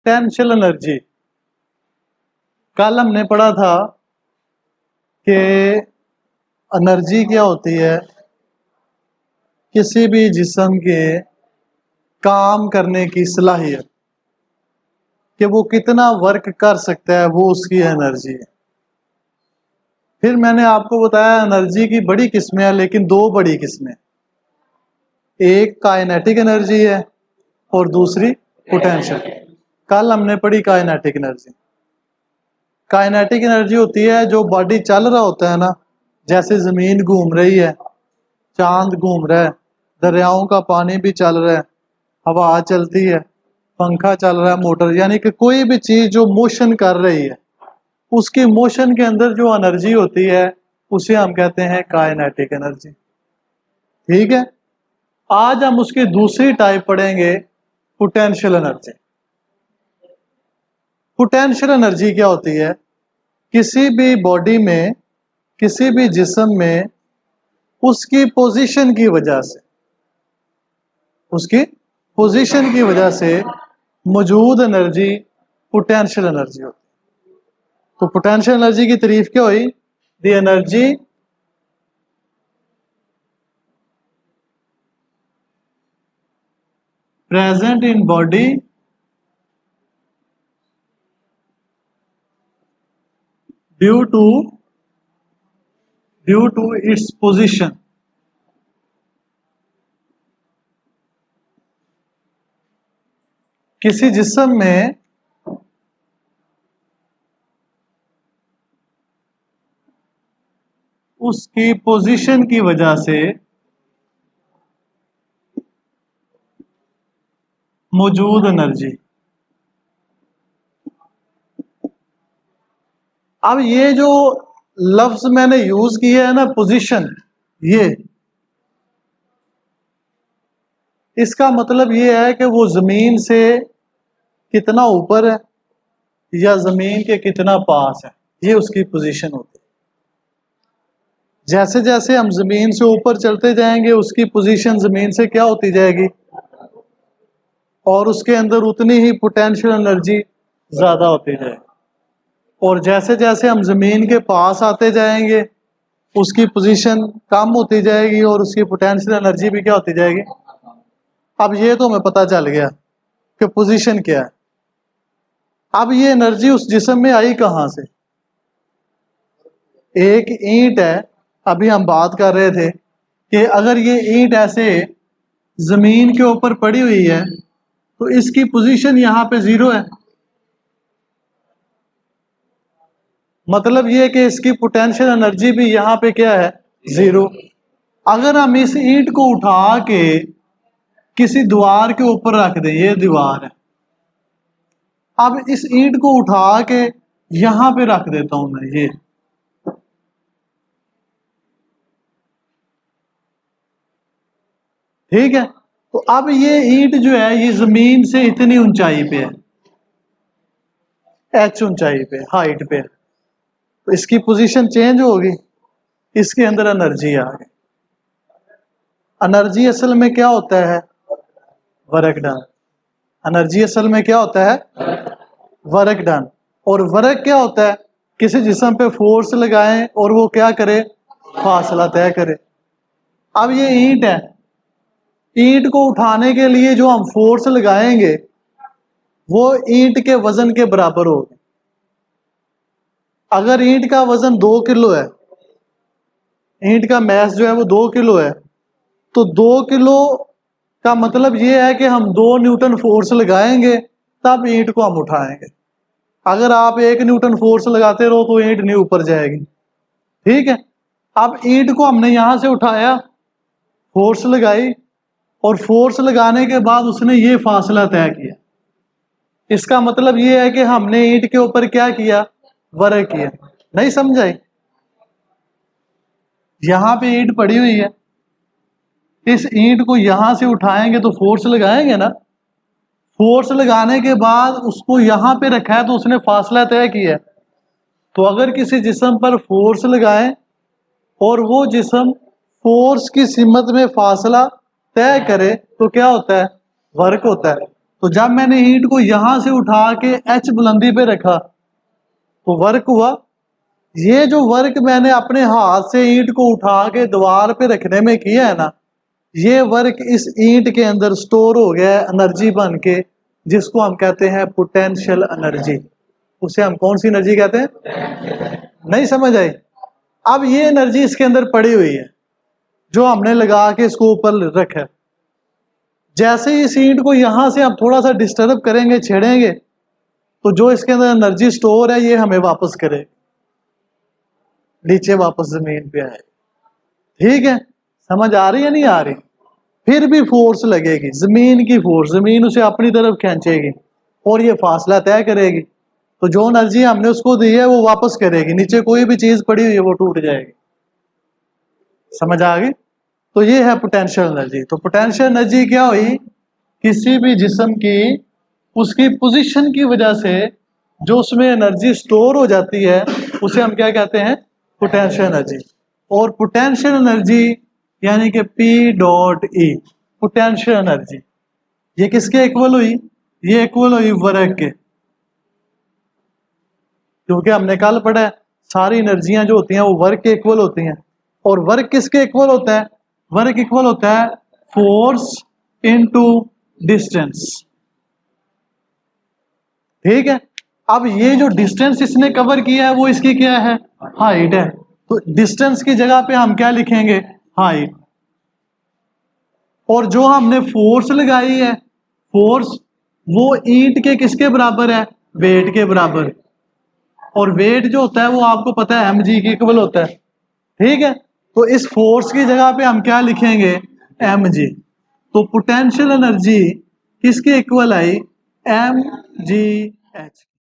Potential energy. कल हमने पढ़ा था कि एनर्जी क्या होती है, किसी भी जिस्म के काम करने की सलाहियत, कि वो कितना वर्क कर सकता है, वो उसकी एनर्जी है। फिर मैंने आपको बताया एनर्जी की बड़ी किस्में हैं, लेकिन दो बड़ी किस्में, एक काइनेटिक एनर्जी है और दूसरी पोटेंशियल। कल हमने पढ़ी काइनेटिक एनर्जी। काइनेटिक एनर्जी होती है जो बॉडी चल रहा होता है ना, जैसे ज़मीन घूम रही है, चांद घूम रहा है, दरियाओं का पानी भी चल रहा है, हवा चलती है, पंखा चल रहा है, मोटर, यानी कि कोई भी चीज़ जो मोशन कर रही है, उसकी मोशन के अंदर जो एनर्जी होती है उसे हम कहते हैं काइनेटिक एनर्जी। ठीक है, आज हम उसकी दूसरी टाइप पढ़ेंगे, पोटेंशियल एनर्जी। पोटेंशियल एनर्जी क्या होती है, किसी भी बॉडी में, किसी भी जिस्म में उसकी पोजीशन की वजह से, उसकी पोजीशन की वजह से मौजूद एनर्जी पोटेंशियल एनर्जी होती है। तो पोटेंशियल एनर्जी की तारीफ क्या हुई, the energy present in body due to its position. किसी जिस्म में उसकी पोजीशन की वजह से मौजूद एनर्जी। अब ये जो लफ्ज मैंने यूज किया है ना, पोजीशन, ये इसका मतलब ये है कि वो जमीन से कितना ऊपर है या जमीन के कितना पास है, ये उसकी पोजीशन होती है। जैसे जैसे हम जमीन से ऊपर चलते जाएंगे उसकी पोजीशन जमीन से क्या होती जाएगी, और उसके अंदर उतनी ही पोटेंशियल एनर्जी ज्यादा होती जाएगी। और जैसे जैसे हम जमीन के पास आते जाएंगे उसकी पोजीशन कम होती जाएगी और उसकी पोटेंशियल एनर्जी भी क्या होती जाएगी। अब ये तो हमें पता चल गया कि पोजीशन क्या है। अब ये एनर्जी उस जिस्म में आई कहां से, एक ईंट है, अभी हम बात कर रहे थे कि अगर ये ईंट ऐसे जमीन के ऊपर पड़ी हुई है तो इसकी पोजीशन यहां पे जीरो है, मतलब ये कि इसकी पोटेंशियल एनर्जी भी यहां पे क्या है, जीरो। अगर हम इस ईंट को उठा के किसी दीवार के ऊपर रख दें, ये दीवार है, अब इस ईंट को उठा के यहां पे रख देता हूं मैं, ये ठीक है। तो अब ये ईंट जो है ये जमीन से इतनी ऊंचाई पे है, एच ऊंचाई पे, हाइट पे, तो इसकी पोजीशन चेंज होगी, इसके अंदर एनर्जी आ गई। एनर्जी असल में क्या होता है, वर्क डन। एनर्जी असल में क्या होता है, वर्क डन। और वर्क क्या होता है, किसी जिस्म पे फोर्स लगाएं और वो क्या करे, फासला तय करे। अब ये ईंट है, ईंट को उठाने के लिए जो हम फोर्स लगाएंगे वो ईंट के वजन के बराबर होगी। अगर ईंट का वजन 2 किलो है, ईंट का मैस जो है वो 2 किलो है, तो 2 किलो का मतलब ये है कि हम 2 न्यूटन फोर्स लगाएंगे तब ईंट को हम उठाएंगे। अगर आप 1 न्यूटन फोर्स लगाते रहो तो ईंट नहीं ऊपर जाएगी। ठीक है, अब ईंट को हमने यहां से उठाया, फोर्स लगाई, और फोर्स लगाने के बाद उसने ये फासला तय किया। इसका मतलब ये है कि हमने ईंट के ऊपर क्या किया, वर्क किया। नहीं समझाई, यहां पे ईंट पड़ी हुई है, इस ईंट को यहां से उठाएंगे तो फोर्स लगाएंगे ना, फोर्स लगाने के बाद उसको यहां पे रखा है तो उसने फासला तय किया। तो अगर किसी जिस्म पर फोर्स लगाएं और वो जिस्म फोर्स की सिमत में फासला तय करे तो क्या होता है, वर्क होता है। तो जब मैंने ईंट को यहां से उठा के h बुलंदी पे रखा तो वर्क हुआ। ये जो वर्क मैंने अपने हाथ से ईंट को उठा के दीवार पे रखने में किया है ना, ये वर्क इस ईंट के अंदर स्टोर हो गया है एनर्जी बन के, जिसको हम कहते हैं पोटेंशियल एनर्जी। उसे हम कौन सी एनर्जी कहते हैं? नहीं समझ आई? अब ये एनर्जी इसके अंदर पड़ी हुई है जो हमने लगा के इसको ऊपर रखा है। जैसे ही इस ईंट को यहां से हम थोड़ा सा डिस्टर्ब करेंगे, छेड़ेंगे, तो जो इसके अंदर एनर्जी स्टोर है ये हमें वापस करे, नीचे वापस जमीन पे आए। ठीक है, समझ आ रही है नहीं आ रही? फिर भी फोर्स लगेगी, जमीन की फोर्स, जमीन उसे अपनी तरफ खींचेगी और ये फासला तय करेगी। तो जो एनर्जी हमने उसको दी है वो वापस करेगी, नीचे कोई भी चीज पड़ी हुई है वो टूट जाएगी। समझ आ गई? तो ये है पोटेंशियल एनर्जी। तो पोटेंशियल एनर्जी क्या हुई? किसी भी जिस्म की उसकी पोजीशन की वजह से जो उसमें एनर्जी स्टोर हो जाती है उसे हम क्या कहते हैं? Potential energy. और पोटेंशियल एनर्जी यानी कि P dot E, potential energy, ये किसके इक्वल हुई? ये इक्वल हुई वर्क के। क्योंकि हमने कल पढ़ा है सारी एनर्जियां जो होती हैं वो वर्क के इक्वल होती हैं। और वर्क किसके इक्वल होता है? वर्क इक्वल होता है फोर्स इनटू डिस्टेंस। ठीक है, अब ये जो डिस्टेंस इसने कवर किया है वो इसकी क्या है? हाइट है। तो डिस्टेंस की जगह पे हम क्या लिखेंगे? हाइट। और जो हमने फोर्स लगाई है, फोर्स वो ईंट के किसके बराबर है? वेट के बराबर। और वेट जो होता है वो आपको पता है mg के इक्वल होता है। ठीक है, तो इस फोर्स की जगह पे हम क्या लिखेंगे? mg। तो पोटेंशियल एनर्जी किसके इक्वल आई? mgh।